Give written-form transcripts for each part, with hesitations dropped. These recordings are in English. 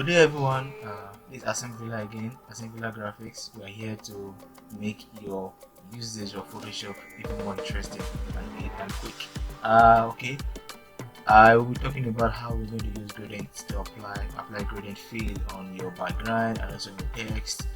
Good day everyone, this is Assembler again, Assembler Graphics. We are here to make your usage of Photoshop even more interesting and quick. Okay, I will be talking about how we're going to use gradients to apply gradient fill on your background and also your text,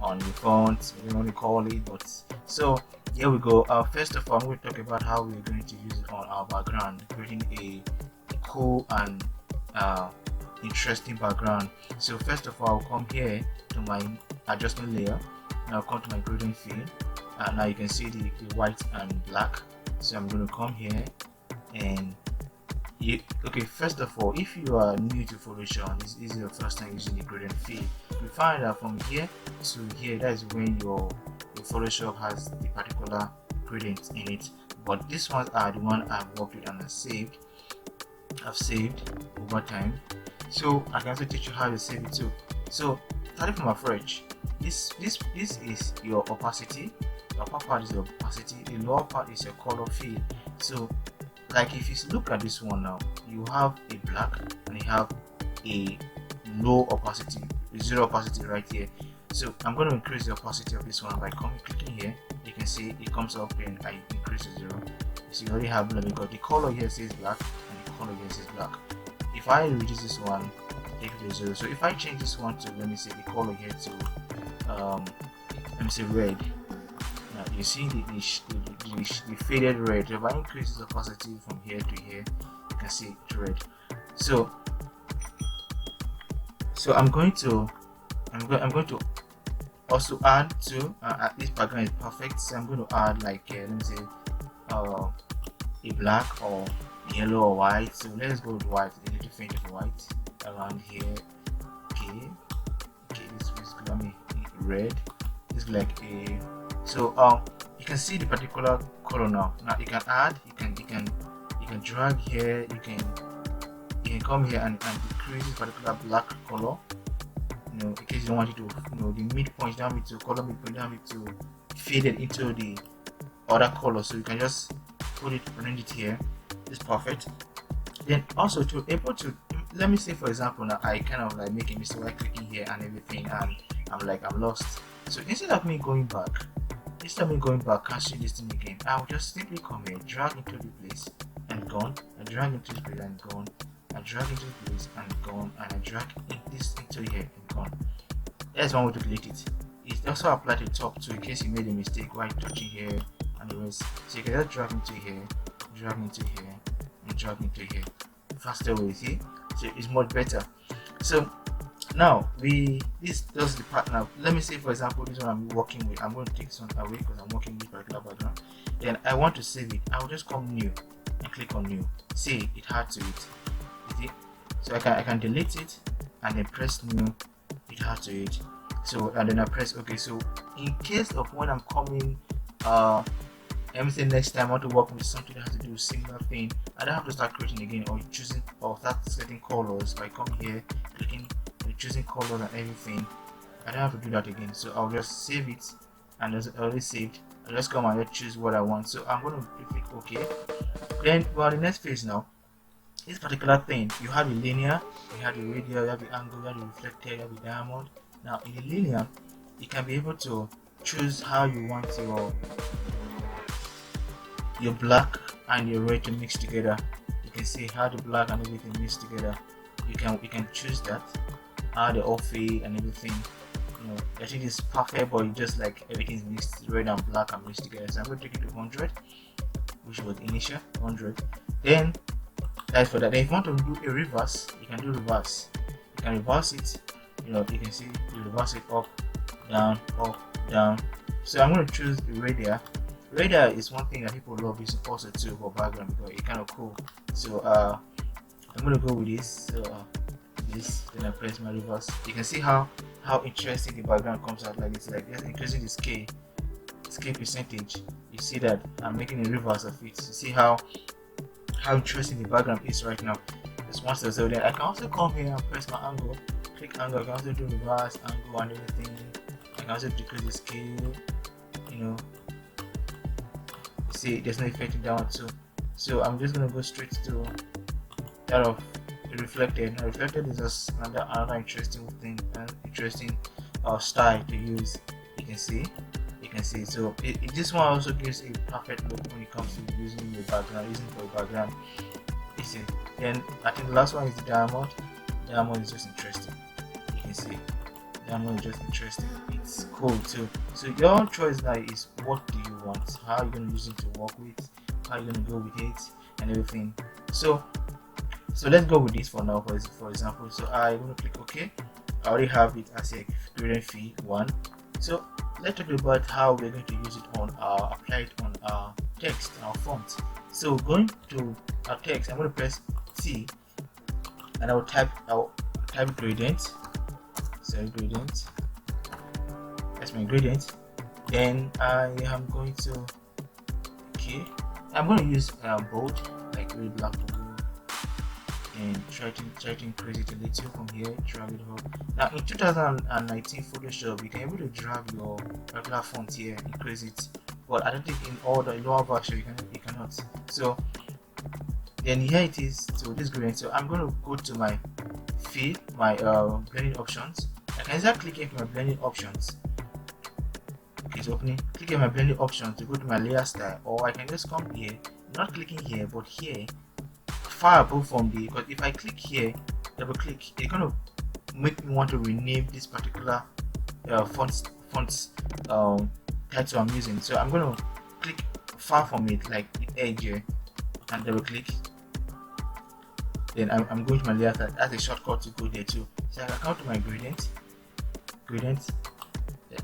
on your font, we don't want to call it, but so here we go. First of all, I'm going to talk about how we're going to use it on our background, creating a cool and interesting background. So first of all, I'll come here to my adjustment layer. Now come to my gradient fill. Now you can see the white and black. So I'm going to come here and okay, first of all, if you are new to Photoshop, this is your first time using the gradient fill, you find that from here to here, that is when your Photoshop has the particular gradients in it. But these ones are the one I've worked with and I've saved over time. So I can also teach you how to save it too. So starting from afresh, this is your opacity. The upper part is your opacity, the lower part is your color fill. So like if you look at this one now, you have a black and you have a low opacity, zero opacity right here. So I'm going to increase the opacity of this one by clicking here. You can see it comes up and I increase to 0. So you already have black because the color here says black and the color here says black. If I reduce this one, take it to 0. So if I change this one to, let me say, the color here to let me say red. Now you see the faded red. If I increase the opacity from here to here, you can see it's red. So I'm going to also add to this background is perfect. So I'm going to add like let me say a black or yellow or white. So let's go with white, a little faint of white around here. Okay, this is gonna be red. This is like a you can see the particular color now. Now you can add, you can drag here, you can come here and decrease this particular black color. You know, in case you don't want it to, the midpoint, you don't want it to color midpoint, you don't want it to fade it into the other color. So you can just put it around it here. It's perfect. Then also to able to, let me say for example now I kind of like make a mistake by clicking here and everything, and I'm lost. So instead of me going back, casting this thing again, I'll just simply come here, drag into the place and gone, and drag into this place and gone, and drag into the place and gone, and I drag this into here and gone. That's one way to delete it. It also applies to the top too, in case you made a mistake while touching here and the rest. So you can just drag into here, drag into here, and drag into here. Faster way, see? So it's much better. So now this does the part. Now let me say for example this one I'm working with, I'm going to take this one away because I'm working with particular background. Then I want to save it. I will just come new and click on new. See, it had to it. You see? So I can delete it and then press new. It had to it. So and then I press OK. So in case of when I'm coming let me say next time I want to work with something that has to do with similar thing, I don't have to start creating again or choosing or start setting colors by coming here, clicking, choosing colors and everything. I don't have to do that again. So I'll just save it, and it's already saved. I'll just come and just choose what I want. So I'm going to click OK. Then the next phase now, this particular thing, you have the linear, you have the radial, you have the angle, you have the reflected, you have the diamond. Now in the linear, you can be able to choose how you want your black and your red to mix together. You can see how the black and everything mix together. You can choose that, how the all fade and everything. I think it's perfect, but you just like everything's mixed, red and black and mixed together. So I'm going to take it to 100, which was initial 100. Then that's for that. Then if you want to do a reverse, you can do reverse. You can reverse it. You can see you reverse it up, down, up, down. So I'm going to choose the radial. Radial is one thing that people love using also too for background because it's kind of cool. So I'm going to go with this. So then I press my reverse. You can see how interesting the background comes out like this. Like just increasing the scale percentage. You see that I'm making a reverse of it. You see how interesting the background is right now. Just once or so. Then I can also come here and press my angle. Click angle. I can also do reverse angle and everything. I can also decrease the scale. See, there's no effect in that one too. So I'm just gonna go straight to that of reflected. Now reflected is just another interesting thing, interesting style to use. You can see. So this one also gives a perfect look when it comes to using the background, using for a background. You see. Then I think the last one is the diamond. Diamond is just interesting. You can see. Diamond is just interesting. It's cool too. So your choice now is what do you want? How are you gonna use it to work with? How are you gonna go with it and everything? So let's go with this for now. For example, so I'm gonna click OK. I already have it as a gradient fee 1. So let's talk about how we're going to use it on apply it on our text, our font. So going to our text, I'm going to press T and I'll type gradient. Sorry, gradient. That's my gradient. Then I am going to I'm going to use bold, like really black bold, and try to increase it a little from here, drag it up. Now in 2019 Photoshop, you can able to drag your regular font here, increase it, but I don't think in all the lower version you cannot. So then here it is. So this gradient. So I'm going to go to my field, my blending options. I can start clicking my blending options. Okay, it's opening. Click on my blending options to go to my layer style, or I can just come here, not clicking here, but here, far above from the. Because if I click here, double click, it's gonna make me want to rename this particular font title I'm using. So I'm gonna click far from it, like the edge here, and double click. Then I'm going to my layer style. That's a shortcut to go there too. So I can come to my gradient.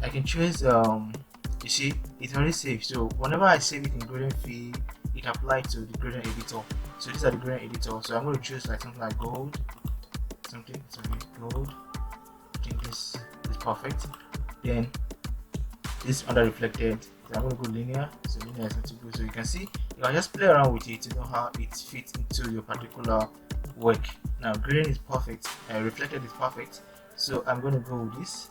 I can choose you see it's already saved, so whenever I save it in gradient field, it applies to the gradient editor. So these are the gradient editor. So I'm going to choose like something like gold, gold. I think this is perfect. Then this under reflected, so I'm going to go linear. So linear is not too good. So you can see you can just play around with it to know how it fits into your particular work. Now gradient is perfect, reflected is perfect. So I'm going to go with this.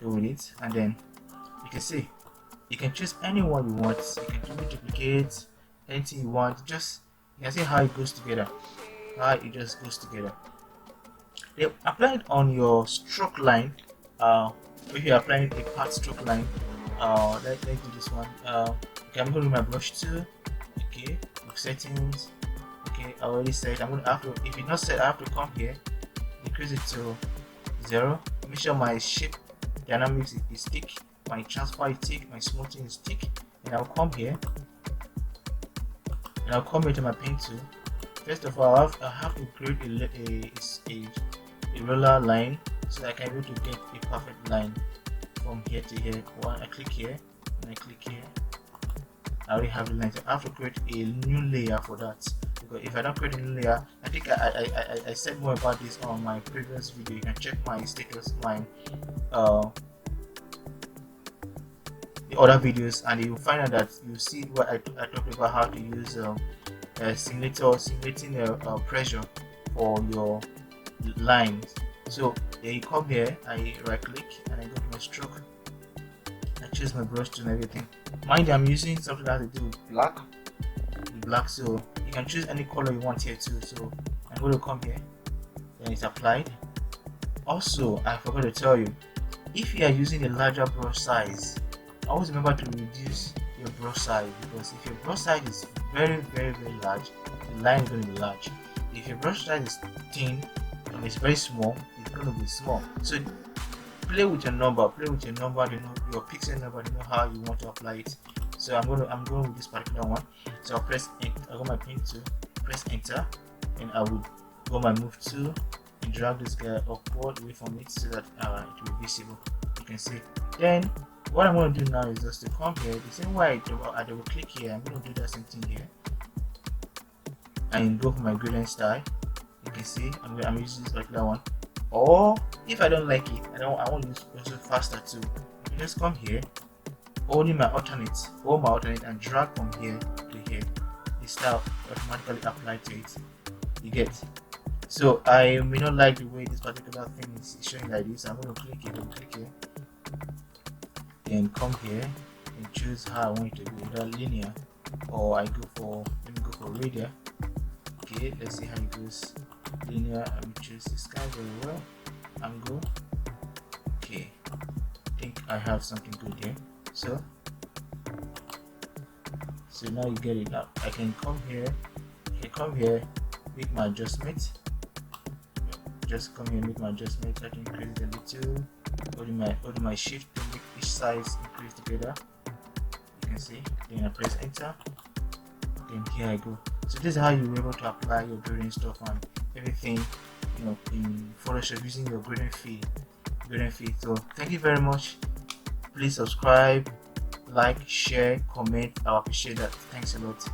Go with it, and then you can see you can choose anyone you want. You can duplicate anything you want. Just you can see how it goes together, how it just goes together. They apply it on your stroke line. If you're applying a part stroke line, let's do this one. Okay, I'm going to my brush tool. Okay, settings. Okay, I already said I'm going to have to. If it's not set, I have to come here, decrease it to 0. Make sure my shape dynamics is tick, my transfer is tick, my smoothing is tick, and I'll come here to my pen tool. First of all, I have to create a roller line so that I can able to get a perfect line from here to here. When I click here, and I click here, I already have the line. So I have to create a new layer for that. Because if I don't create a new layer, I think I said more about this on my previous video. You can check my status, my the other videos, and you will find out that you see what I talked about, how to use simulating pressure for your lines. So there you come here, I right click and I go to my stroke. I choose my brush tool and everything. Mind you, I'm using something that has to do with black, so you can choose any color you want here too. So I'm going to come here, then it's applied. Also, I forgot to tell you, if you are using a larger brush size, always remember to reduce your brush size, because if your brush size is very large, the line is going to be large. If your brush size is thin and it's very small, it's going to be small. So play with your number, you know your pixel number, you know how you want to apply it. So I'm going with this particular one. So I'll press enter, I got my pen to press enter, and I will go my move tool and drag this guy upward away from it so that it will be visible. You can see. Then what I'm going to do now is just to come here, the same way I double click here, I'm going to do that same thing here and go for my gradient style. You can see I'm using this particular one. Or if I don't like it, I want to use also faster too, I can just come here, hold my alternate and drag from here to here. The style automatically applied to it. You get. So I may not like the way this particular thing is showing like this. I'm going to click it and click here, then come here and choose how I want it to be, whether linear or let me go for radial. Okay, let's see how it goes. linear. Let me choose this guy very well. Angle. Okay, I think I have something good here. So now you get it. Now I can come here. Make my adjustment. Just come here, make my adjustment. I can increase it a little. Holding my shift to make each size increase together. You can see. Then I press enter. Then here I go. So this is how you're able to apply your grading stuff and everything, in Photoshop using your grading feed. So thank you very much. Please subscribe, like, share, comment. I appreciate that. Thanks a lot.